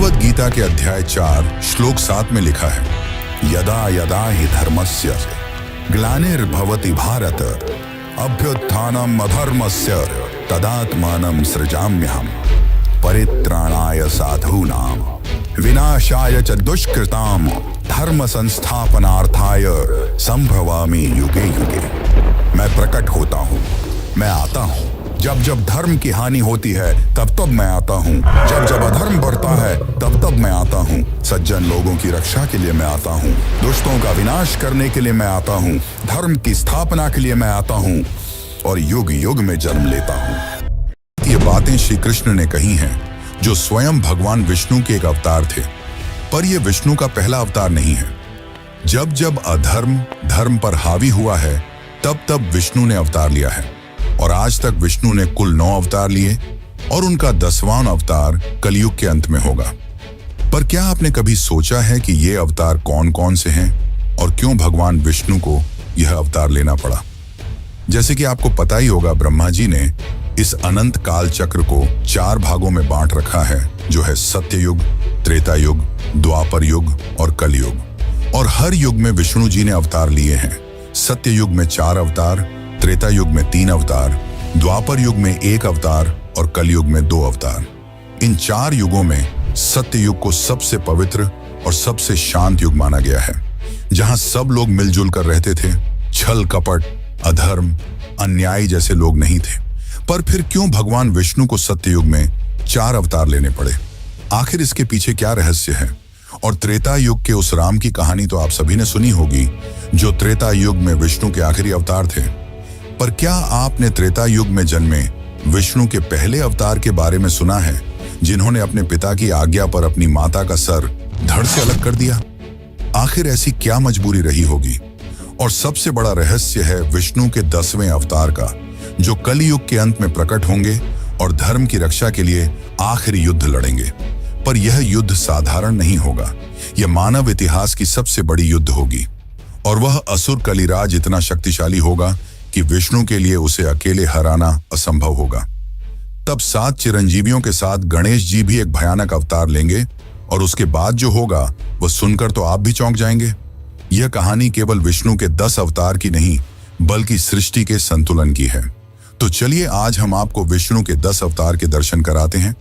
भगवत गीता के अध्याय 4 श्लोक 7 में लिखा है, यदा यदा हि धर्मस्य ग्लानिर्भवति भारत अभ्युत्थानम् अधर्मस्य तदात्मानं सृजाम्यहम् परित्राणाय साधूनां विनाशाय च दुष्कृतां धर्म संस्थापनार्थाय संभवामि युगे युगे। मैं प्रकट होता हूँ, मैं आता हूँ। जब जब धर्म की हानि होती है तब तब मैं आता हूँ। जब जब अधर्म बढ़ता है तब तब मैं आता हूँ। सज्जन लोगों की रक्षा के लिए मैं आता हूँ, दुष्टों का विनाश करने के लिए मैं आता हूँ, धर्म की स्थापना के लिए मैं आता हूँ और युग युग में जन्म लेता हूँ। ये बातें श्री कृष्ण ने कही हैं, जो स्वयं भगवान विष्णु के एक अवतार थे। पर यह विष्णु का पहला अवतार नहीं है। जब जब अधर्म धर्म पर हावी हुआ है तब तब विष्णु ने अवतार लिया है और आज तक विष्णु ने कुल 9 अवतार लिए और उनका 10वां अवतार कलयुग के अंत में होगा। पर क्या आपने कभी सोचा है कि ये अवतार कौन कौन से हैं और क्यों भगवान विष्णु को यह अवतार लेना पड़ा? जैसे कि आपको पता ही होगा, ब्रह्मा जी ने इस अनंत काल चक्र को 4 भागों में बांट रखा है, जो है सत्ययुग, त्रेता युग, द्वापर युग और कलयुग। और हर युग में विष्णु जी ने अवतार लिए हैं। सत्य युग में 4 अवतार, त्रेता युग में 3 अवतार, द्वापर युग में 1 अवतार और कलयुग में 2 अवतार। इन 4 युगों में सत्य युग को सबसे पवित्र और सबसे शांत युग माना गया है, जहां सब लोग मिलजुल कर रहते थे। छल कपट, अधर्म, अन्याय जैसे लोग नहीं थे। पर फिर क्यों भगवान विष्णु को सत्य युग में 4 अवतार लेने पड़े? आखिर इसके पीछे क्या रहस्य है? और त्रेता युग के उस राम की कहानी तो आप सभी ने सुनी होगी, जो त्रेता युग में विष्णु के आखिरी अवतार थे। पर क्या आपने त्रेता युग में जन्मे विष्णु के पहले अवतार के बारे में सुना है, जिन्होंने अपने पिता की आज्ञा पर अपनी माता का सर धड़ से अलग कर दिया? आखिर ऐसी क्या मजबूरी रही होगी? और सबसे बड़ा रहस्य है विष्णु के 10वें अवतार का, जो कलयुग के अंत में प्रकट होंगे और धर्म की रक्षा के लिए आखिरी युद्ध लड़ेंगे। पर यह युद्ध साधारण नहीं होगा, यह मानव इतिहास की सबसे बड़ी युद्ध होगी। और वह असुर कलिराज इतना शक्तिशाली होगा कि विष्णु के लिए उसे अकेले हराना असंभव होगा। तब 7 चिरंजीवियों के साथ गणेश जी भी एक भयानक अवतार लेंगे और उसके बाद जो होगा वह सुनकर तो आप भी चौंक जाएंगे। यह कहानी केवल विष्णु के 10 अवतार की नहीं, बल्कि सृष्टि के संतुलन की है। तो चलिए आज हम आपको विष्णु के 10 अवतार के दर्शन कराते हैं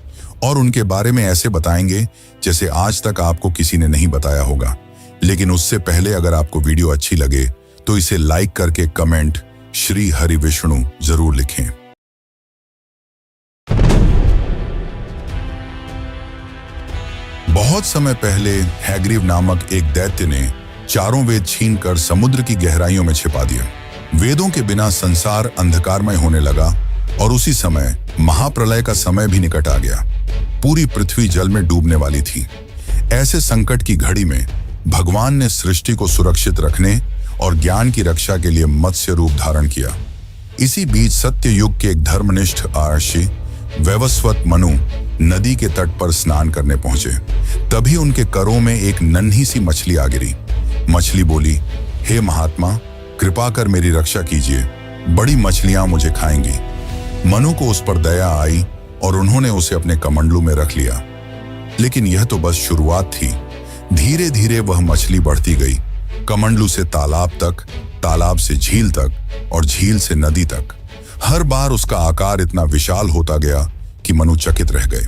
और उनके बारे में ऐसे बताएंगे जैसे आज तक आपको किसी ने नहीं बताया होगा। लेकिन उससे पहले अगर आपको वीडियो अच्छी लगे तो इसे लाइक करके कमेंट श्री हरि विष्णु जरूर लिखें। बहुत समय पहले हैग्रीव नामक एक दैत्य ने चारों वेद छीनकर समुद्र की गहराइयों में छिपा दिया। वेदों के बिना संसार अंधकारमय होने लगा और उसी समय महाप्रलय का समय भी निकट आ गया। पूरी पृथ्वी जल में डूबने वाली थी। ऐसे संकट की घड़ी में भगवान ने सृष्टि को सुरक्षित रखने और ज्ञान की रक्षा के लिए मत्स्य रूप धारण किया। इसी बीच सत्य युग के एक धर्मनिष्ठ महर्षि वैवस्वत मनु नदी के तट पर स्नान करने पहुंचे। तभी उनके करों में एक नन्ही सी मछली आ गिरी। मछली बोली, हे महात्मा, कृपा कर मेरी रक्षा कीजिए, बड़ी मछलियां मुझे खाएंगी। मनु को उस पर दया आई और उन्होंने उसे अपने कमंडलू में रख लिया। लेकिन यह तो बस शुरुआत थी। धीरे धीरे वह मछली बढ़ती गई, कमंडलू से तालाब तक, तालाब से झील तक और झील से नदी तक। हर बार उसका आकार इतना विशाल होता गया कि मनु चकित रह गए।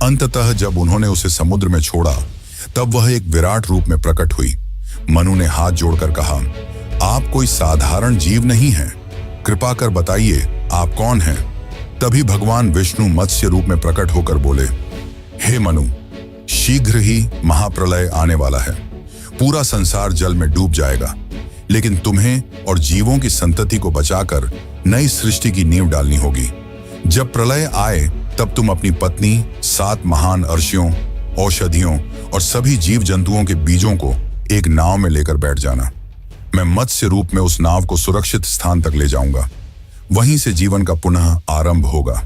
अंततः जब उन्होंने उसे समुद्र में छोड़ा तब वह एक विराट रूप में प्रकट हुई। मनु ने हाथ जोड़कर कहा, आप कोई साधारण जीव नहीं हैं, कृपा कर बताइए आप कौन हैं? तभी भगवान विष्णु मत्स्य रूप में प्रकट होकर बोले, हे मनु, शीघ्र ही महाप्रलय आने वाला है। पूरा संसार जल में डूब जाएगा, लेकिन तुम्हें और जीवों की संतति को बचाकर नई सृष्टि की नींव डालनी होगी। जब प्रलय आए तब तुम अपनी पत्नी, 7 महान अर्षियों, औषधियों और सभी जीव जंतुओं के बीजों को एक नाव में लेकर बैठ जाना। मैं मत्स्य रूप में उस नाव को सुरक्षित स्थान तक ले जाऊंगा। वहीं से जीवन का पुनः आरंभ होगा।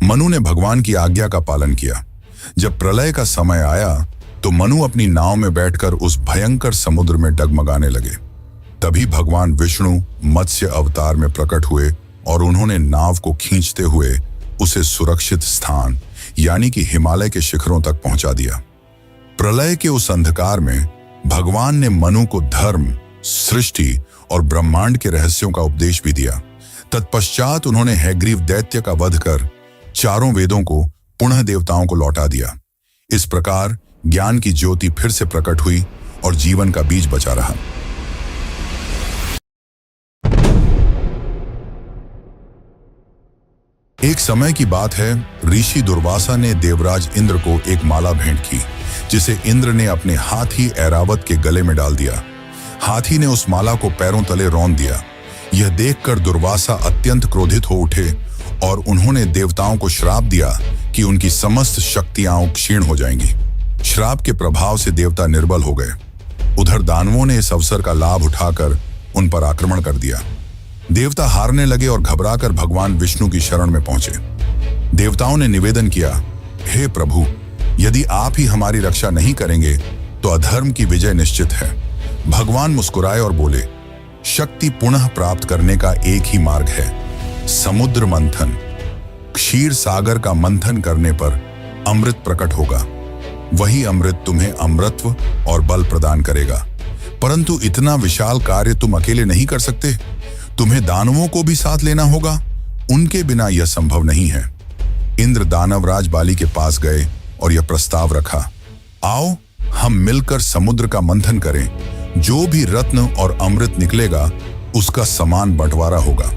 मनु ने भगवान की आज्ञा का पालन किया। जब प्रलय का समय आया तो मनु अपनी नाव में बैठकर उस भयंकर समुद्र में डगमगाने लगे। तभी भगवान विष्णु मत्स्य अवतार में प्रकट हुए और उन्होंने नाव को खींचते हुए उसे सुरक्षित स्थान यानी कि हिमालय के शिखरों तक पहुंचा दिया। प्रलय के उस अंधकार में भगवान ने मनु को धर्म, सृष्टि और ब्रह्मांड के रहस्यों का उपदेश भी दिया। तत्पश्चात उन्होंने हैग्रीव दैत्य का वध कर चारों वेदों को पुनः देवताओं को लौटा दिया। इस प्रकार ज्ञान की ज्योति फिर से प्रकट हुई और जीवन का बीज बचा रहा। एक समय की बात है, ऋषि दुर्वासा ने देवराज इंद्र को एक माला भेंट की, जिसे इंद्र ने अपने हाथी ऐरावत के गले में डाल दिया। हाथी ने उस माला को पैरों तले रौंद दिया। यह देखकर दुर्वासा अत्यंत क्रोधित हो उठे और उन्होंने देवताओं को श्राप दिया कि उनकी समस्त शक्तियां क्षीण हो जाएंगी। श्राप के प्रभाव से देवता निर्बल हो गए। उधर दानवों ने इस अवसर का लाभ उठाकर उन पर आक्रमण कर दिया। देवता हारने लगे और घबराकर भगवान विष्णु की शरण में पहुंचे। देवताओं ने निवेदन किया, हे प्रभु, यदि आप ही हमारी रक्षा नहीं करेंगे तो अधर्म की विजय निश्चित है। भगवान मुस्कुराए और बोले, शक्ति पुनः प्राप्त करने का एक ही मार्ग है, समुद्र मंथन। क्षीर सागर का मंथन करने पर अमृत प्रकट होगा। वही अमृत तुम्हें अमृतत्व और बल प्रदान करेगा। परंतु इतना विशाल कार्य तुम अकेले नहीं कर सकते, तुम्हें दानवों को भी साथ लेना होगा। उनके बिना यह संभव नहीं है। इंद्र दानवराज बाली के पास गए और यह प्रस्ताव रखा, आओ हम मिलकर समुद्र का मंथन करें। जो भी रत्न और अमृत निकलेगा उसका समान बंटवारा होगा।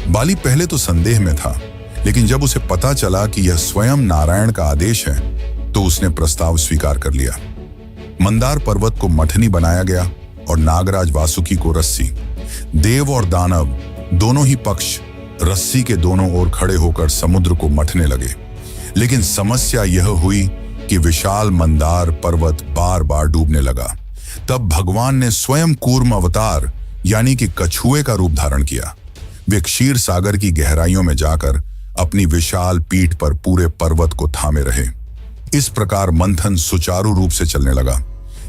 बाली पहले तो संदेह में था, लेकिन जब उसे पता चला कि यह स्वयं नारायण का आदेश है तो उसने प्रस्ताव स्वीकार कर लिया। मंदार पर्वत को मथनी बनाया गया और नागराज वासुकी को रस्सी। देव और दानव दोनों ही पक्ष रस्सी के दोनों ओर खड़े होकर समुद्र को मथने लगे। लेकिन समस्या यह हुई कि विशाल मंदार पर्वत बार बार डूबने लगा। तब भगवान ने स्वयं कूर्म अवतार यानी कि कछुए का रूप धारण किया। वे क्षीर सागर की गहराइयों में जाकर अपनी विशाल पीठ पर पूरे पर्वत को थामे रहे। इस प्रकार मंथन सुचारू रूप से चलने लगा।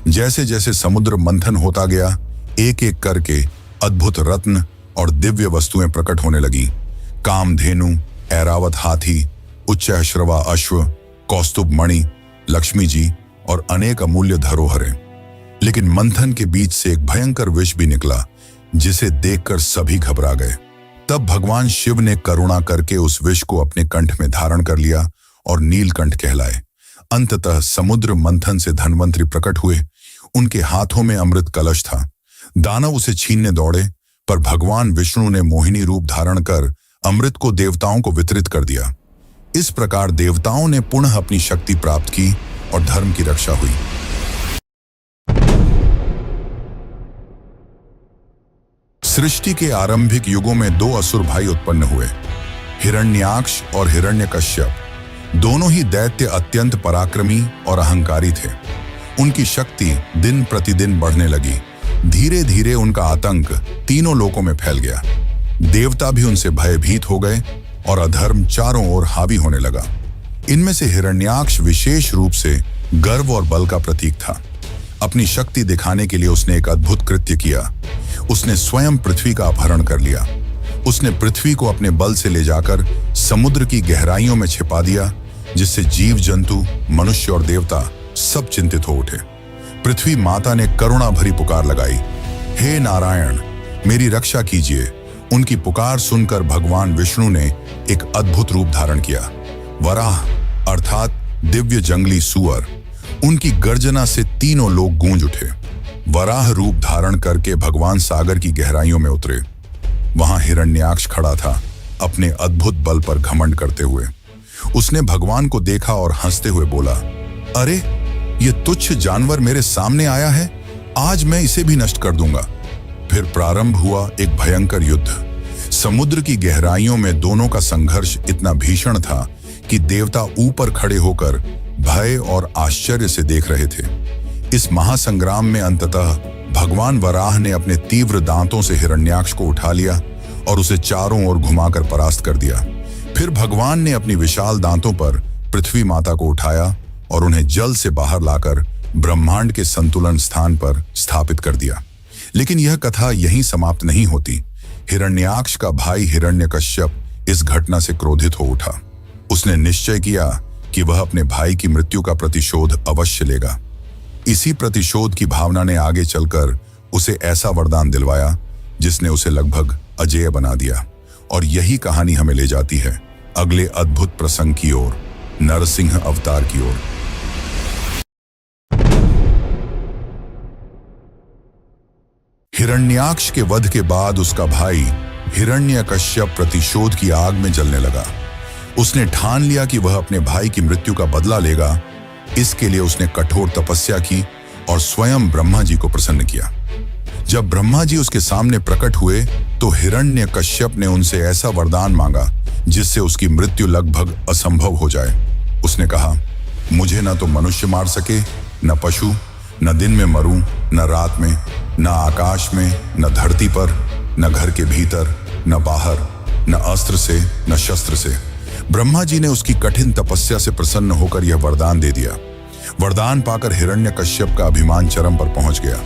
जैसे जैसे समुद्र मंथन होता गया, एक एक करके अद्भुत रत्न और दिव्य वस्तुएं प्रकट होने लगी। कामधेनु, ऐरावत हाथी, उच्चैश्रवा अश्व, कौस्तुभ मणि, लक्ष्मी जी और अनेक अमूल्य धरोहरें। लेकिन मंथन के बीच से एक भयंकर विष भी निकला, जिसे देखकर सभी घबरा गए। तब भगवान शिव ने करुणा करके उस विष को अपने कंठ में धारण कर लिया और नीलकंठ कहलाए। अंततः समुद्र मंथन से धन्वंतरी प्रकट हुए। उनके हाथों में अमृत कलश था। दानव उसे छीनने दौड़े, पर भगवान विष्णु ने मोहिनी रूप धारण कर अमृत को देवताओं को वितरित कर दिया। इस प्रकार देवताओं ने पुनः अपनी शक्ति प्राप्त की और धर्म की रक्षा हुई। सृष्टि के आरंभिक युगों में दो असुर भाई उत्पन्न हुए, हिरण्याक्ष और हिरण्यकश्यप। दोनों ही दैत्य अत्यंत पराक्रमी और अहंकारी थे। उनकी शक्ति दिन प्रतिदिन बढ़ने लगी। धीरे धीरे उनका आतंक तीनों लोकों में फैल गया। देवता भी उनसे भयभीत हो गए और अधर्म चारों ओर हावी होने लगा। इनमें से हिरण्याक्ष विशेष रूप से गर्व और बल का प्रतीक था। अपनी शक्ति दिखाने के लिए उसने एक अद्भुत कृत्य किया। उसने स्वयं पृथ्वी का अपहरण कर लिया। उसने पृथ्वी को अपने बल से ले जाकर समुद्र की गहराइयों में छिपा दिया, जिससे जीव जंतु, मनुष्य और देवता सब चिंतित हो उठे। पृथ्वी माता ने करुणा भरी पुकार लगाई, हे नारायण, मेरी रक्षा कीजिए। उनकी पुकार सुनकर भगवान विष्णु ने एक अद्भुत रूप धारण किया। वराह अर्थात दिव्य जंगली सुअर। उनकी गर्जना से तीनों लोग गूंज उठे। वराह रूप धारण करके भगवान सागर की गहराइयों में उतरे। वहां हिरण्याक्ष खड़ा था, अपने अद्भुत बल पर घमंड करते हुए। उसने भगवान को देखा और हंसते हुए बोला, अरे ये तुच्छ जानवर मेरे सामने आया है, आज मैं इसे भी नष्ट कर दूंगा। फिर प्रारंभ हुआ एक भयंकर युद्ध। समुद्र की गहराइयों में दोनों का संघर्ष इतना भीषण था कि देवता ऊपर खड़े होकर भय और आश्चर्य से देख रहे थे। इस महासंग्राम में अंततः भगवान वराह ने अपने तीव्र दांतों से हिरण्याक्ष को उठा लिया और उसे चारों ओर घुमाकर परास्त कर दिया। फिर भगवान ने अपनी विशाल दांतों पर पृथ्वी माता को उठाया और उन्हें जल से बाहर लाकर ब्रह्मांड के संतुलन स्थान पर स्थापित कर दिया। लेकिन यह कथा यहीं समाप्त नहीं होती। हिरण्याक्ष का भाई हिरण्यकश्यप इस घटना से क्रोधित हो उठा। उसने निश्चय किया कि वह अपने भाई की मृत्यु का प्रतिशोध अवश्य लेगा। इसी प्रतिशोध की भावना ने आगे चलकर उसे ऐसा वरदान दिलवाया जिसने उसे लगभग अजेय बना दिया। और यही कहानी हमें ले जाती है अगले अद्भुत प्रसंग की ओर, नरसिंह अवतार की ओर। हिरण्याक्ष के वध के बाद उसका भाई हिरण्यकश्यप प्रतिशोध की आग में जलने लगा। उसने ठान लिया कि वह अपने भाई की मृत्यु का बदला लेगा। इसके लिए उसने कठोर तपस्या की और स्वयं ब्रह्मा जी को प्रसन्न किया। जब ब्रह्मा जी उसके सामने प्रकट हुए तो हिरण्यकश्यप ने उनसे ऐसा वरदान मांगा जिससे उसकी मृत्यु लगभग असंभव हो जाए। उसने कहा, मुझे न तो मनुष्य मार सके, न पशु, न दिन में मरूं, न रात में, न आकाश में, न धरती पर, न घर के भीतर, न बाहर, न अस्त्र से, न शस्त्र से। ब्रह्मा जी ने उसकी कठिन तपस्या से प्रसन्न होकर यह वरदान दे दिया। वरदान पाकर हिरण्यकश्यप का अभिमान चरम पर पहुंच गया।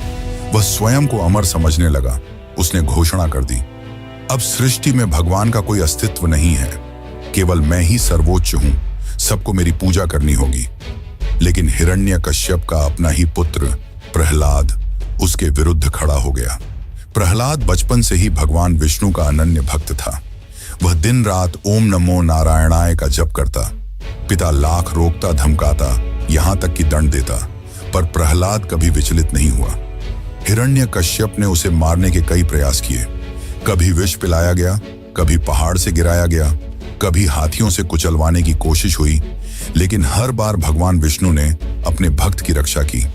वह स्वयं को अमर समझने लगा। उसने घोषणा कर दी, अब सृष्टि में भगवान का कोई अस्तित्व नहीं है, केवल मैं ही सर्वोच्च हूं, सबको मेरी पूजा करनी होगी। लेकिन हिरण्यकश्यप का अपना ही पुत्र प्रहलाद उसके विरुद्ध खड़ा हो गया। प्रहलाद बचपन से ही भगवान विष्णु का अनन्य भक्त था। वह दिन रात ओम नमो नारायणाय का जप करता। पिता लाख रोकता धमकाता, यहां तक कि दंड देता, पर प्रहलाद कभी विचलित नहीं हुआ। हिरण्यकश्यप ने उसे मारने के कई प्रयास किए। कभी विष पिलाया गया, कभी पहाड़ से गिराया गया, कभी हाथियों से कुचलवाने की कोशिश हुई, लेकिन हर बार भगवान विष्णु ने अपने भक्त की रक्षा की।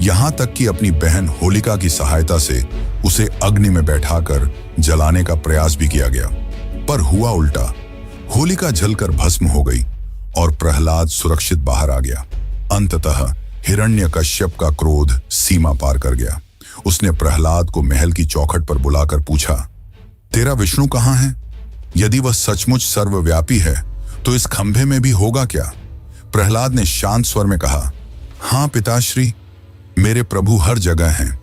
यहां तक कि अपनी बहन होलिका की सहायता से उसे अग्नि में बैठाकर जलाने का प्रयास भी किया गया, पर हुआ उल्टा। होलिका जलकर भस्म हो गई और प्रहलाद सुरक्षित बाहर आ गया। अंततः हिरण्यकश्यप का क्रोध सीमा पार कर गया। उसने प्रहलाद को महल की चौखट पर बुलाकर पूछा, तेरा विष्णु कहाँ है? यदि वह सचमुच सर्वव्यापी है तो इस खंभे में भी होगा क्या? प्रहलाद ने शांत स्वर में कहा, हाँ पिताश्री, मेरे प्रभु हर जगह हैं।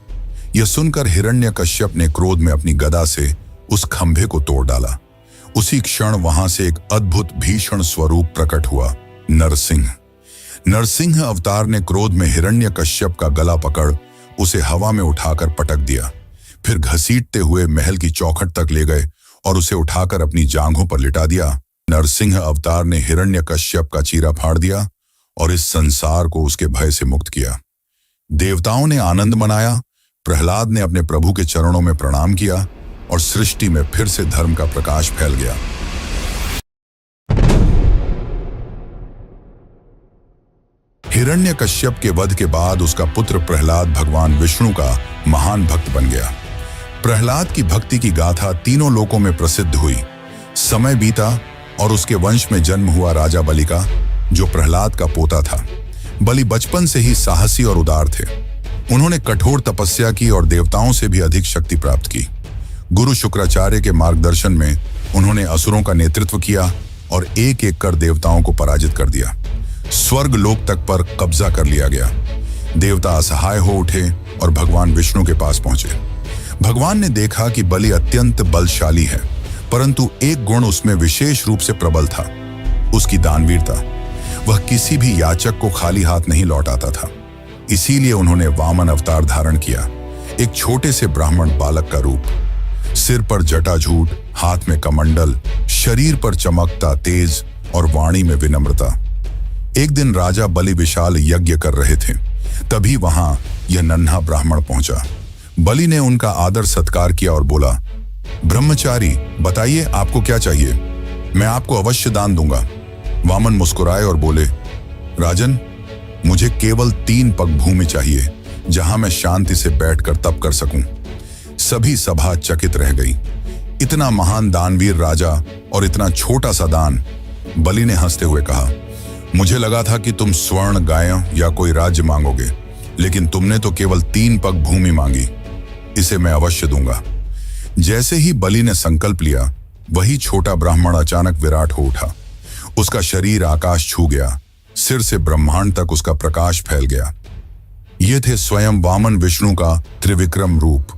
यह सुनकर हिरण्यकश्यप ने क्रोध में अपनी गदा से उस खंभे को तोड़ डाला। उसी क्षण वहां से एक अद्भुत भीषण स्वरूप प्रकट हुआ, नरसिंह। नरसिंह अवतार ने क्रोध में हिरण्यकश्यप का गला पकड़ उसे हवा में उठाकर पटक दिया। फिर घसीटते हुए महल की चौखट तक ले गए और उसे उठाकर अपनी जांघों पर लिटा दिया। नरसिंह अवतार ने हिरण्यकश्यप का चीरा फाड़ दिया और इस संसार को उसके भय से मुक्त किया। देवताओं ने आनंद मनाया। प्रहलाद ने अपने प्रभु के चरणों में प्रणाम किया और सृष्टि में फिर से धर्म का प्रकाश फैल गया। हिरण्यकश्यप के वध के बाद उसका पुत्र प्रहलाद भगवान विष्णु का महान भक्त बन गया। प्रहलाद की भक्ति की गाथा तीनों लोकों में प्रसिद्ध हुई। समय बीता और उसके वंश में जन्म हुआ राजा बलि का, जो प्रहलाद का पोता था। बलि बचपन से ही साहसी और उदार थे। उन्होंने कठोर तपस्या की और देवताओं से भी अधिक शक्ति प्राप्त की। गुरु शुक्राचार्य के मार्गदर्शन में उन्होंने असुरों का नेतृत्व किया और एक एक कर देवताओं को पराजित कर दिया। स्वर्ग लोक तक पर कब्जा कर लिया गया। देवता असहाय हो उठे और भगवान विष्णु के पास पहुंचे। भगवान ने देखा कि बलि अत्यंत बलशाली है, परंतु एक गुण उसमें विशेष रूप से प्रबल था, उसकी दानवीरता। वह किसी भी याचक को खाली हाथ नहीं लौटाता था। इसीलिए उन्होंने वामन अवतार धारण किया, एक छोटे से ब्राह्मण बालक का रूप। सिर पर जटाजूट, हाथ में कमंडल, शरीर पर चमकता तेज और वाणी में विनम्रता। एक दिन राजा बलि विशाल यज्ञ कर रहे थे, तभी वहां यह नन्हा ब्राह्मण पहुंचा। बलि ने उनका आदर सत्कार किया और बोला, ब्रह्मचारी, बताइए आपको क्या चाहिए, मैं आपको अवश्य दान दूंगा। वामन मुस्कुराए और बोले, राजन, मुझे केवल 3 पग भूमि चाहिए, जहां मैं शांति से बैठकर तप कर सकूं। सभी सभा चकित रह गई। इतना महान दानवीर राजा और इतना छोटा सा दान। बलि ने हंसते हुए कहा, मुझे लगा था कि तुम स्वर्ण, गायों या कोई राज्य मांगोगे, लेकिन तुमने तो केवल 3 पग भूमि मांगी। इसे मैं अवश्य दूंगा। जैसे ही बलि ने संकल्प लिया, वही छोटा ब्राह्मण अचानक विराट हो उठा। उसका शरीर आकाश छू गया, सिर से ब्रह्मांड तक उसका प्रकाश फैल गया। ये थे स्वयं वामन विष्णु का त्रिविक्रम रूप।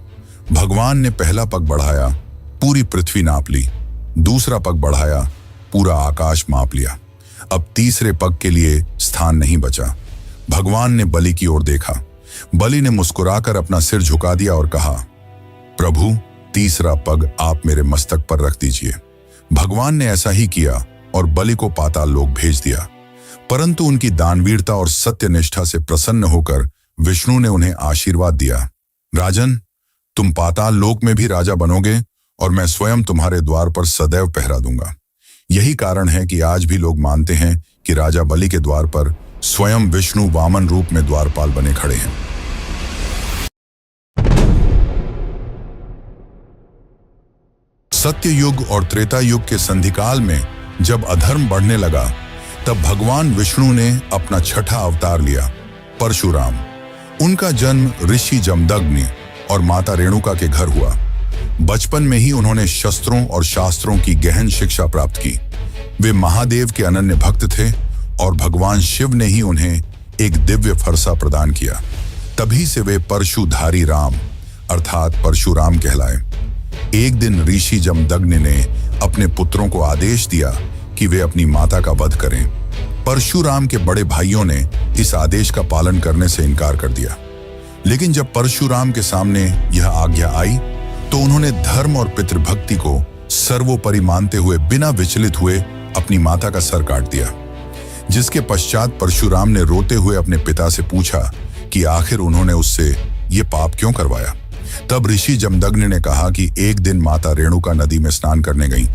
भगवान ने पहला पग बढ़ाया, पूरी पृथ्वी नाप ली। दूसरा पग बढ़ाया, पूरा आकाश माप लिया। अब तीसरे पग के लिए स्थान नहीं बचा। भगवान ने बलि की ओर देखा। बलि ने मुस्कुराकर अपना सिर झुका दिया और कहा, प्रभु, तीसरा पग आप मेरे मस्तक पर रख दीजिए। भगवान ने ऐसा ही किया और बलि को पाताल लोक भेज दिया। परंतु उनकी दानवीरता और सत्यनिष्ठा से प्रसन्न होकर विष्णु ने उन्हें आशीर्वाद दिया, राजन, तुम पाताल लोक में भी राजा बनोगे और मैं स्वयं तुम्हारे द्वार पर सदैव पहरा दूंगा। यही कारण है कि आज भी लोग मानते हैं कि राजा बलि के द्वार पर स्वयं विष्णु वामन रूप में द्वारपाल बने खड़े हैं। सत्य युग और त्रेता युग के संधिकाल में जब अधर्म बढ़ने लगा, तब भगवान विष्णु ने अपना छठा अवतार लिया, परशुराम। उनका जन्म ऋषि जमदग्नि और माता रेणुका के घर हुआ। बचपन में ही उन्होंने शस्त्रों और शास्त्रों की गहन शिक्षा प्राप्त की। वे महादेव के अनन्य भक्त थे और भगवान शिव ने ही उन्हें एक दिव्य फरसा प्रदान किया। तभी से वे परशुधारी राम अर्थात परशुराम कहलाए। एक दिन ऋषि जमदग्नि ने अपने पुत्रों को आदेश दिया कि वे अपनी माता का वध करें। परशुराम के बड़े भाइयों ने इस आदेश का पालन करने से इनकार कर दिया। लेकिन जब परशुराम के सामने यह आज्ञा आई तो उन्होंने धर्म और पितृभक्ति को सर्वोपरि मानते हुए बिना विचलित हुए अपनी माता का सर काट दिया। जिसके पश्चात परशुराम ने रोते हुए अपने पिता से पूछा कि आखिर उन्होंने उससे ये पाप क्यों करवाया। तब ऋषि जमदग्नि ने कहा कि एक दिन माता रेणुका नदी में स्नान करने गईं।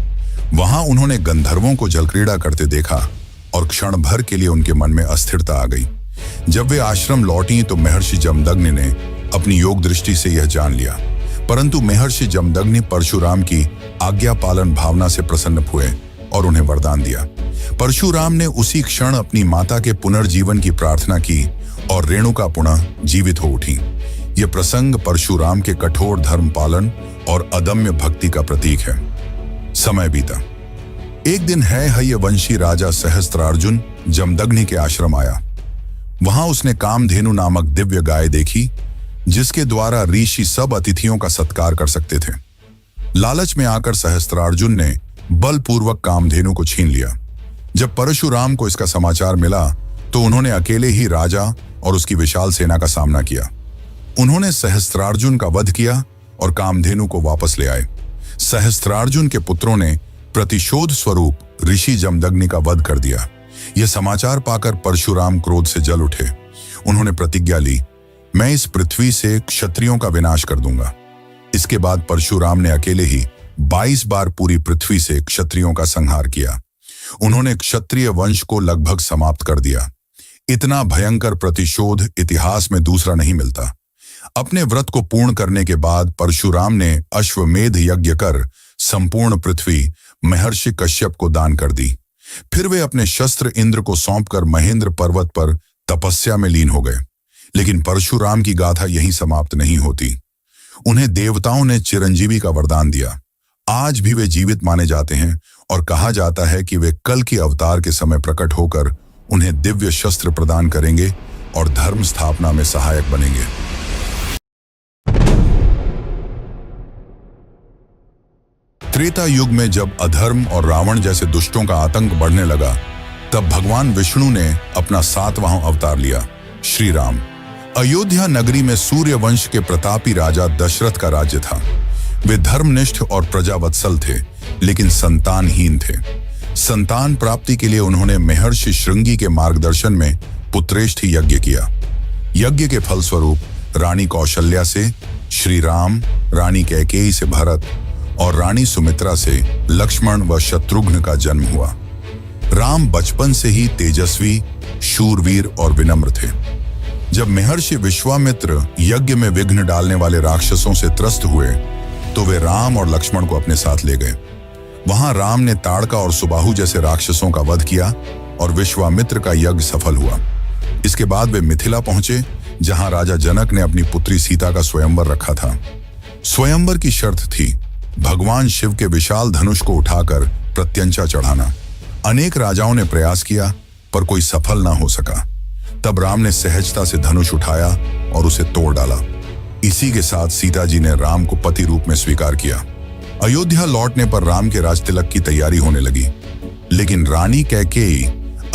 वहां उन्होंने गंधर्वों को जलक्रीड़ा करते देखा और क्षण भर के लिए उनके मन में अस्थिरता आ गई। जब वे आश्रम लौटी तो महर्षि जमदग्नि ने अपनी योग दृष्टि से यह जान लिया। परंतु महर्षि जमदग्नि परशुराम की आज्ञा पालन भावना से प्रसन्न हुए और उन्हें वरदान दिया। परशुराम ने उसी क्षण अपनी माता के पुनर्जीवन की प्रार्थना की और रेणुका पुनः जीवित हो उठी। यह प्रसंग परशुराम के कठोर धर्म पालन और अदम्य भक्ति का प्रतीक है। समय बीता। एक दिन हयवंशी राजा सहस्त्रार्जुन जमदग्नि के आश्रम आया। वहां उसने कामधेनु नामक दिव्य गाय देखी, जिसके द्वारा ऋषि सब अतिथियों का सत्कार कर सकते थे। लालच में आकर सहस्त्रार्जुन ने बलपूर्वक कामधेनु को छीन लिया। जब परशुराम को इसका समाचार मिला तो उन्होंने अकेले ही राजा और उसकी विशाल सेना का सामना किया। उन्होंने सहस्त्रार्जुन का वध किया और कामधेनु को वापस ले आए। सहस्त्रार्जुन के पुत्रों ने प्रतिशोध स्वरूप ऋषि जमदग्नि का वध कर दिया। यह समाचार पाकर परशुराम क्रोध से जल उठे। उन्होंने प्रतिज्ञा ली, मैं इस पृथ्वी से क्षत्रियों का विनाश कर दूंगा। इसके बाद परशुराम ने अकेले ही 22 बार पूरी पृथ्वी से क्षत्रियों का संहार किया। उन्होंने क्षत्रिय वंश को लगभग समाप्त कर दिया। इतना भयंकर प्रतिशोध इतिहास में दूसरा नहीं मिलता। अपने व्रत को पूर्ण करने के बाद परशुराम ने अश्वमेध यज्ञ कर संपूर्ण पृथ्वी महर्षि कश्यप को दान कर दी। फिर वे अपने शस्त्र इंद्र को सौंपकर महेंद्र पर्वत पर तपस्या में लीन हो गए। लेकिन परशुराम की गाथा यहीं समाप्त नहीं होती। उन्हें देवताओं ने चिरंजीवी का वरदान दिया। आज भी वे जीवित माने जाते हैं और कहा जाता है कि वे कल की अवतार के समय प्रकट होकर उन्हें दिव्य शस्त्र प्रदान करेंगे और धर्म स्थापना में सहायक बनेंगे। त्रेता युग में जब अधर्म और रावण जैसे दुष्टों का आतंक बढ़ने लगा, तब भगवान विष्णु ने अपना 7वां अवतार लिया, श्री राम। अयोध्या नगरी में सूर्य वंश के प्रतापी राजा दशरथ का राज्य था। वे धर्मनिष्ठ और प्रजावत्सल थे, लेकिन संतानहीन थे। संतान प्राप्ति के लिए उन्होंने महर्षि श्रृंगी के मार्गदर्शन में पुत्रेष्ठ यज्ञ किया। यज्ञ के फलस्वरूप रानी कौशल्या से श्री राम, रानी कैकेयी से भरत और रानी सुमित्रा से लक्ष्मण व शत्रुघ्न का जन्म हुआ। राम बचपन से ही तेजस्वी, शूरवीर और विनम्र थे। जब महर्षि विश्वामित्र यज्ञ में विघ्न डालने वाले राक्षसों से त्रस्त हुए तो वे राम और लक्ष्मण को अपने साथ ले गए। वहां राम ने ताड़का और सुबाहु जैसे राक्षसों का वध किया और विश्वामित्र का यज्ञ सफल हुआ। इसके बाद वे मिथिला पहुंचे, जहां राजा जनक ने अपनी पुत्री सीता का स्वयंवर रखा था। स्वयंवर की शर्त थी भगवान शिव के विशाल धनुष को उठाकर प्रत्यंचा चढ़ाना। अनेक राजाओं ने प्रयास किया पर कोई सफल ना हो सका। तब राम ने सहजता से धनुष उठाया और उसे तोड़ डाला। इसी के साथ सीता जी ने राम को पति रूप में स्वीकार किया। अयोध्या लौटने पर राम के राजतिलक की तैयारी होने लगी, लेकिन रानी कैकेयी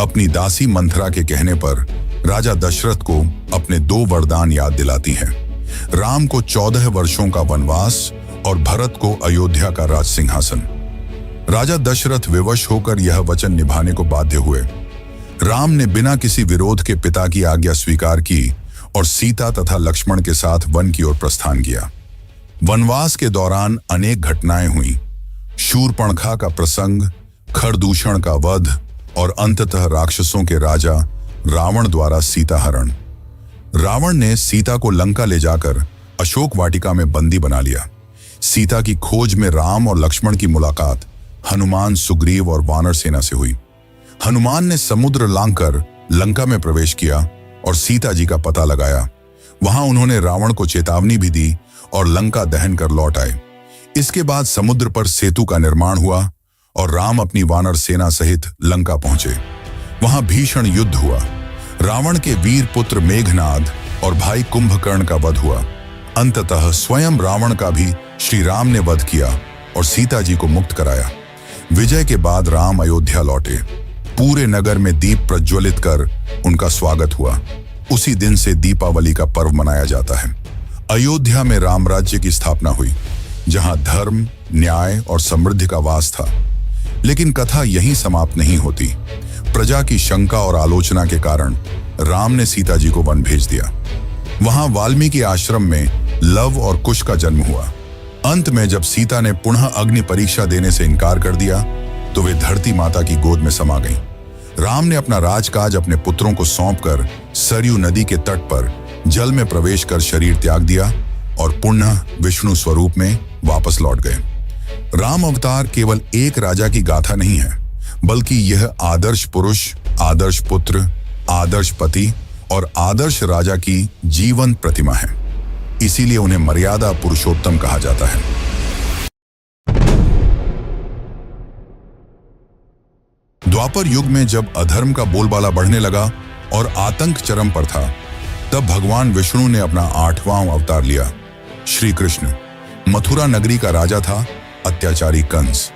अपनी दासी मंथरा के कहने पर राजा दशरथ को अपने 2 वरदान याद दिलाती हैं। राम को 14 वर्षों का वनवास और भरत को अयोध्या का राज सिंहासन। राजा दशरथ विवश होकर यह वचन निभाने को बाध्य हुए। राम ने बिना किसी विरोध के पिता की आज्ञा स्वीकार की और सीता तथा लक्ष्मण के साथ वन की ओर प्रस्थान किया। वनवास के दौरान अनेक घटनाएं हुई। शूर्पणखा का प्रसंग, खरदूषण का वध और अंततः राक्षसों के राजा रावण द्वारा सीता हरण। रावण ने सीता को लंका ले जाकर अशोक वाटिका में बंदी बना लिया। सीता की खोज में राम और लक्ष्मण की मुलाकात हनुमान, सुग्रीव और वानर सेना से हुई। हनुमान ने समुद्र लांघकर लंका में प्रवेश किया और सीता जी का पता लगाया। वहां उन्होंने रावण को चेतावनी भी दी और लंका दहन कर लौट आए। इसके बाद समुद्र पर सेतु का निर्माण हुआ और राम अपनी वानर सेना सहित लंका पहुंचे। वहां भीषण युद्ध हुआ। रावण के वीर पुत्र मेघनाद और भाई कुंभकर्ण का वध हुआ। अंततः स्वयं रावण का भी श्री राम ने वध किया और सीता जी को मुक्त कराया। विजय के बाद राम अयोध्या लौटे। पूरे नगर में दीप प्रज्वलित कर उनका स्वागत हुआ। उसी दिन से दीपावली का पर्व मनाया जाता है। अयोध्या में राम राज्य की स्थापना हुई, जहां धर्म, न्याय और समृद्धि का वास था। लेकिन कथा यहीं समाप्त नहीं होती। प्रजा की शंका और आलोचना के कारण राम ने सीता जी को वन भेज दिया। वहां वाल्मीकि आश्रम में लव और कुश का जन्म हुआ। अंत में जब सीता ने पुनः अग्नि परीक्षा देने से इनकार कर दिया तो वे धरती माता की गोद में समा गईं। राम ने अपना राजकाज अपने पुत्रों को सौंपकर सरयू नदी के तट पर जल में प्रवेश कर शरीर त्याग दिया और पुनः विष्णु स्वरूप में वापस लौट गए। राम अवतार केवल एक राजा की गाथा नहीं है, बल्कि यह आदर्श पुरुष, आदर्श पुत्र, आदर्श पति और आदर्श राजा की जीवंत प्रतिमा है। इसीलिए उन्हें मर्यादा पुरुषोत्तम कहा जाता है। द्वापर युग में जब अधर्म का बोलबाला बढ़ने लगा और आतंक चरम पर था, तब भगवान विष्णु ने अपना 8वां अवतार लिया, श्री कृष्ण। मथुरा नगरी का राजा था अत्याचारी कंस।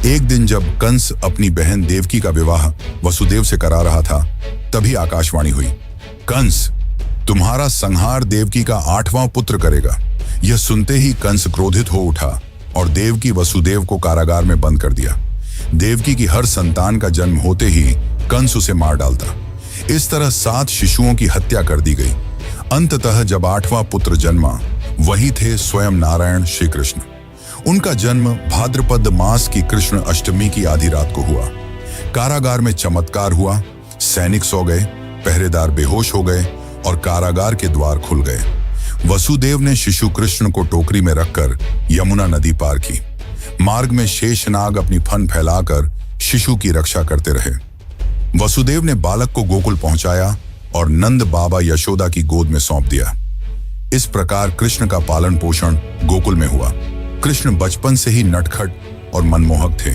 एक दिन जब कंस अपनी बहन देवकी का विवाह वसुदेव से करा रहा था, तभी आकाशवाणी हुई, कंस, तुम्हारा संहार देवकी का 8वां पुत्र करेगा। यह सुनते ही कंस क्रोधित हो उठा और देवकी वसुदेव को कारागार में बंद कर दिया। देवकी की हर संतान का जन्म होते ही कंस उसे मार डालता। इस तरह 7 शिशुओं की हत्या कर दी गई। अंततः जब 8वां पुत्र जन्मा, वही थे स्वयं नारायण श्री कृष्ण। उनका जन्म भाद्रपद मास की कृष्ण अष्टमी की आधी रात को हुआ। कारागार में चमत्कार हुआ। सैनिक सो गए, पहरेदार बेहोश हो गए और कारागार के द्वार खुल गए। वसुदेव ने शिशु कृष्ण को टोकरी में रखकर यमुना नदी पार की। मार्ग में शेषनाग अपनी फन फैलाकर शिशु की रक्षा करते रहे। वसुदेव ने बालक को गोकुल पहुंचाया और नंद बाबा यशोदा की गोद में सौंप दिया। इस प्रकार कृष्ण का पालन पोषण गोकुल में हुआ। कृष्ण बचपन से ही नटखट और मनमोहक थे।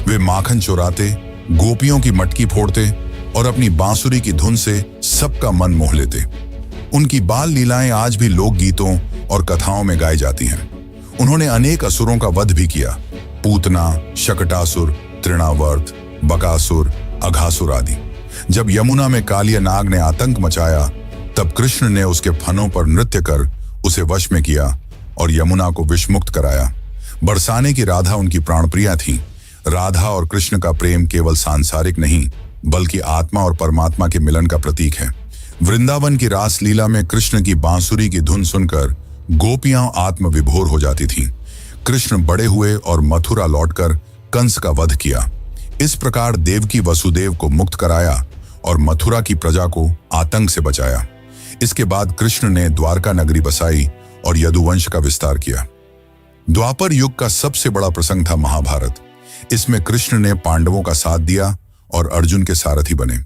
वे माखन चुराते, गोपियों की मटकी फोड़ते और अपनी बांसुरी की धुन से सबका मन मोह लेते। उनकी बाल लीलाएं आज भी लोक गीतों और कथाओं में गाई जाती हैं। उन्होंने अनेक असुरों का वध भी किया, पूतना, शकटासुर, तृणावर्त, बकासुर, अघासुर आदि। जब यमुना में कालिया नाग ने आतंक मचाया, तब कृष्ण ने उसके फनों पर नृत्य कर उसे वश में किया और यमुना को विषमुक्त कराया। बरसाने की राधा उनकी प्राणप्रिया थी। राधा और कृष्ण का प्रेम केवल सांसारिक नहीं, बल्कि आत्मा और परमात्मा के मिलन का प्रतीक है। वृंदावन की रास लीला में कृष्ण की बांसुरी की धुन सुनकर गोपियां आत्म विभोर हो जाती थीं। कृष्ण बड़े हुए और मथुरा लौटकर कंस का वध किया। इस प्रकार देवकी वसुदेव को मुक्त कराया और मथुरा की प्रजा को आतंक से बचाया। इसके बाद कृष्ण ने द्वारका नगरी बसाई और यदुवंश का विस्तार किया। द्वापर युग का सबसे बड़ा प्रसंग था महाभारत। इसमें कृष्ण ने पांडवों का साथ दिया और अर्जुन के सारथी बने।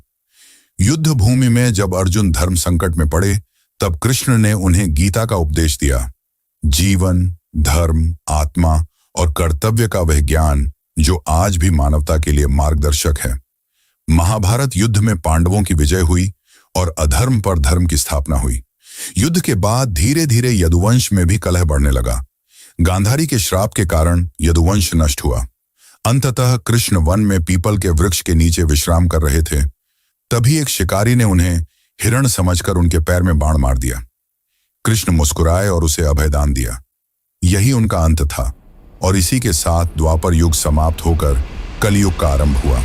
युद्ध भूमि में जब अर्जुन धर्म संकट में पड़े, तब कृष्ण ने उन्हें गीता का उपदेश दिया। जीवन, धर्म, आत्मा और कर्तव्य का वह ज्ञान जो आज भी मानवता के लिए मार्गदर्शक है। महाभारत युद्ध में पांडवों की विजय हुई और अधर्म पर धर्म की स्थापना हुई। युद्ध के बाद धीरे धीरे यदुवंश में भी कलह बढ़ने लगा। गांधारी के श्राप के कारण यदुवंश नष्ट हुआ। अंततः कृष्ण वन में पीपल के वृक्ष के नीचे विश्राम कर रहे थे तभी एक शिकारी ने उन्हें हिरण समझकर उनके पैर में बाण मार दिया। कृष्ण मुस्कुराए और उसे अभयदान दिया। यही उनका अंत था और इसी के साथ द्वापर युग समाप्त होकर कलयुग का आरंभ हुआ।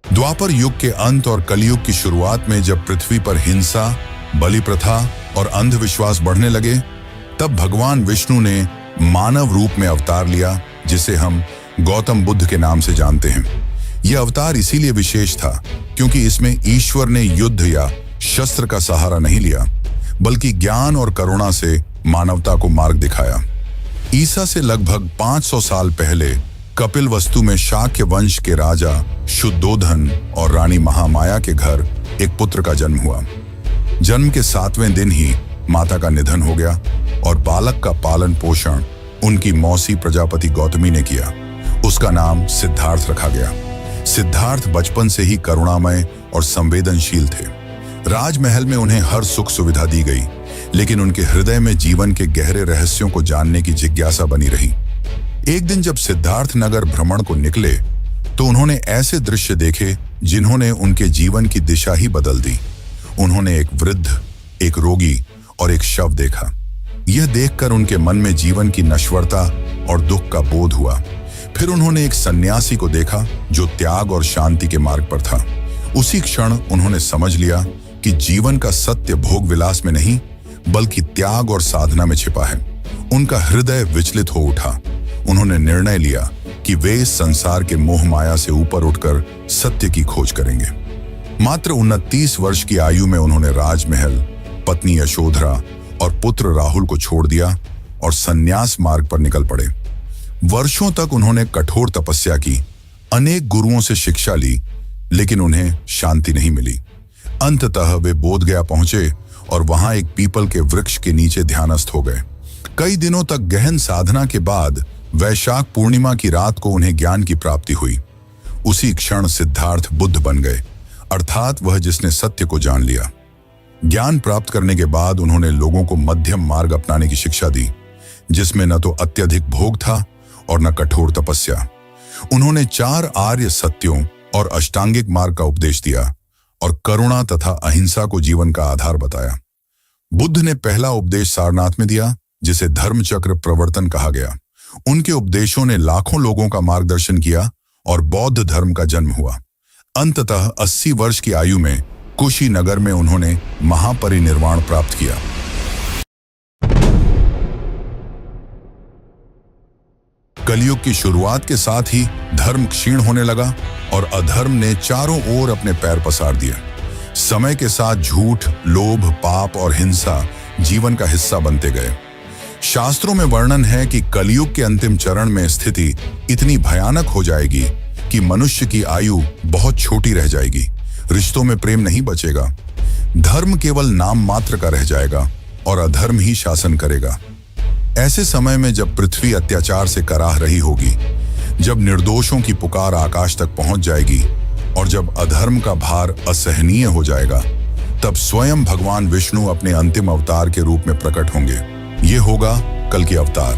द्वापर युग के अंत और कलयुग की शुरुआत में जब पृथ्वी पर हिंसा, बलि प्रथा और अंधविश्वास बढ़ने लगे, तब भगवान विष्णु ने मानव रूप में अवतार लिया, जिसे हम गौतम बुद्ध के नाम से जानते हैं। यह अवतार इसीलिए विशेष था क्योंकि इसमें ईश्वर ने युद्ध या शस्त्र का सहारा नहीं लिया, बल्कि ज्ञान और करुणा से मानवता को मार्ग दिखाया। ईसा से लगभग 500 साल पहले कपिलवस्तु में शाक्य वंश के राजा शुद्धोधन और रानी महामाया के घर एक पुत्र का जन्म हुआ। जन्म के 7वें दिन ही माता का निधन हो गया और बालक का पालन पोषण उनकी मौसी प्रजापति गौतमी ने किया। उसका नाम सिद्धार्थ रखा गया। सिद्धार्थ बचपन से ही करुणामय और संवेदनशील थे। राजमहल में उन्हें हर सुख सुविधा दी गई, लेकिन उनके हृदय में जीवन के गहरे रहस्यों को जानने की जिज्ञासा बनी रही। एक दिन जब सिद्धार्थ नगर भ्रमण को निकले तो उन्होंने ऐसे दृश्य देखे जिन्होंने उनके जीवन की दिशा ही बदल दी। उन्होंने एक वृद्ध, एक रोगी और एक शव देखा। यह देखकर उनके मन में जीवन की नश्वरता और दुख का बोध हुआ। फिर उन्होंने एक सन्यासी को देखा जो त्याग और शांति के मार्ग पर था। उसी क्षण उन्होंने समझ लिया कि जीवन का सत्य भोग विलास में नहीं, बल्कि त्याग और साधना में छिपा है। उनका हृदय विचलित हो उठा। उन्होंने निर्णय लिया कि वे इस संसार के मोह माया से ऊपर उठकर सत्य की खोज करेंगे। मात्र 29 वर्ष की आयु में उन्होंने राजमहल, पत्नी यशोधरा और पुत्र राहुल को छोड़ दिया और संन्यास मार्ग पर निकल पड़े। वर्षों तक उन्होंने कठोर तपस्या की, अनेक गुरुओं से शिक्षा ली, लेकिन उन्हें शांति नहीं मिली। अंततः वे बोधगया पहुंचे और वहां एक पीपल के वृक्ष के नीचे ध्यानस्थ हो गए। कई दिनों तक गहन साधना के बाद वैशाख पूर्णिमा की रात को उन्हें ज्ञान की प्राप्ति हुई। उसी क्षण सिद्धार्थ बुद्ध बन गए, अर्थात वह जिसने सत्य को जान लिया। ज्ञान प्राप्त करने के बाद उन्होंने लोगों को मध्यम मार्ग अपनाने की शिक्षा दी, जिसमें न तो अत्यधिक भोग था और न कठोर तपस्या। उन्होंने 4 आर्य सत्यों और अष्टांगिक मार्ग का उपदेश दिया और करुणा तथा अहिंसा को जीवन का आधार बताया। बुद्ध ने पहला उपदेश सारनाथ में दिया, जिसे धर्म चक्र प्रवर्तन कहा गया। उनके उपदेशों ने लाखों लोगों का मार्गदर्शन किया और बौद्ध धर्म का जन्म हुआ। अंततः 80 वर्ष की आयु में कुशीनगर में उन्होंने महापरिनिर्वाण प्राप्त किया। कलयुग की शुरुआत के साथ ही धर्म क्षीण होने लगा और अधर्म ने चारों ओर अपने पैर पसार दिए। समय के साथ झूठ, लोभ, पाप और हिंसा जीवन का हिस्सा बनते गए। शास्त्रों में वर्णन है कि कलयुग के अंतिम चरण में स्थिति इतनी भयानक हो जाएगी कि मनुष्य की आयु बहुत छोटी रह जाएगी। रिश्तों में प्रेम नहीं बचेगा। धर्म केवल नाम मात्र का रह जाएगा और अधर्म ही शासन करेगा। ऐसे समय में जब पृथ्वी अत्याचार से कराह रही होगी, जब निर्दोषों की पुकार आकाश तक पहुंच जाएगी और जब अधर्म का भार असहनीय हो जाएगा, तब स्वयं भगवान विष्णु अपने अंतिम अवतार के रूप में प्रकट होंगे। ये होगा कल की अवतार।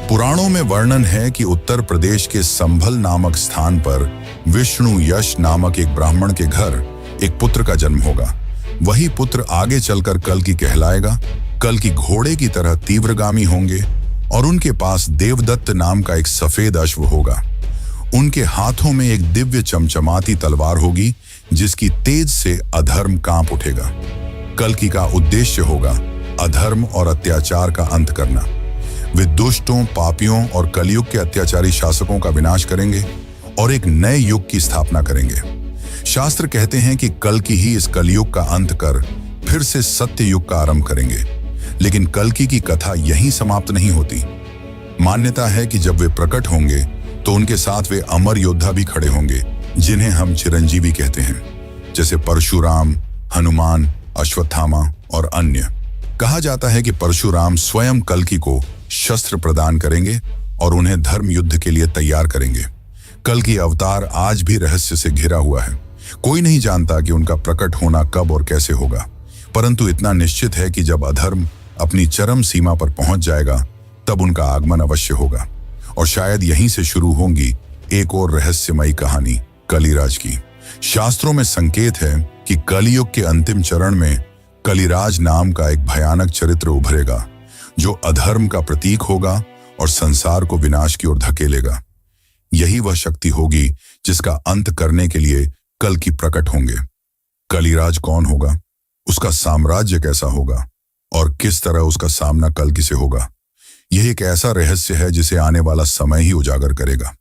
पुराणों में वर्णन है कि उत्तर प्रदेश के संभल नामक स्थान पर विष्णु यश नामक एक ब्राह्मण के घर एक पुत्र का जन्म होगा। वही पुत्र आगे चलकर कल की कहलाएगा। कल की घोड़े की तरह तीव्रगामी होंगे और उनके पास देवदत्त नाम का एक सफेद अश्व होगा। उनके हाथों में एक दिव्य चमचमाती तलवार होगी, जिसकी तेज से अधर्म कांप उठेगा। कल्कि का उद्देश्य होगा अधर्म और अत्याचार का अंत करना। वे दुष्टों, पापियों और कलयुग के अत्याचारी शासकों का विनाश करेंगे और एक नए युग की स्थापना करेंगे। शास्त्र कहते हैं कि कल्कि ही इस कलयुग का अंत कर फिर से सत्य युग का आरंभ करेंगे। लेकिन कल्कि की कथा यहीं समाप्त नहीं होती। मान्यता है कि जब वे प्रकट होंगे तो उनके साथ वे अमर योद्धा भी खड़े होंगे, जिन्हें हम चिरंजीवी कहते हैं, जैसे परशुराम, हनुमान, अश्वत्थामा और अन्य। कहा जाता है कि परशुराम स्वयं कल्कि को शस्त्र प्रदान करेंगे और उन्हें धर्म युद्ध के लिए तैयार करेंगे। कल्कि अवतार आज भी रहस्य से घिरा हुआ है। कोई नहीं जानता कि उनका प्रकट होना कब और कैसे होगा, परंतु इतना निश्चित है कि जब अधर्म अपनी चरम सीमा पर पहुंच जाएगा, तब उनका आगमन अवश्य होगा। और शायद यहीं से शुरू होंगी एक और रहस्यमयी कहानी कलिराज की। शास्त्रों में संकेत है कि कलियुग के अंतिम चरण में कलिराज नाम का एक भयानक चरित्र उभरेगा, जो अधर्म का प्रतीक होगा और संसार को विनाश की ओर धकेलेगा। यही वह शक्ति होगी जिसका अंत करने के लिए कल की प्रकट होंगे। कलिराज कौन होगा, उसका साम्राज्य कैसा होगा और किस तरह उसका सामना कल किसे होगा, यह एक ऐसा रहस्य है जिसे आने वाला समय ही उजागर करेगा।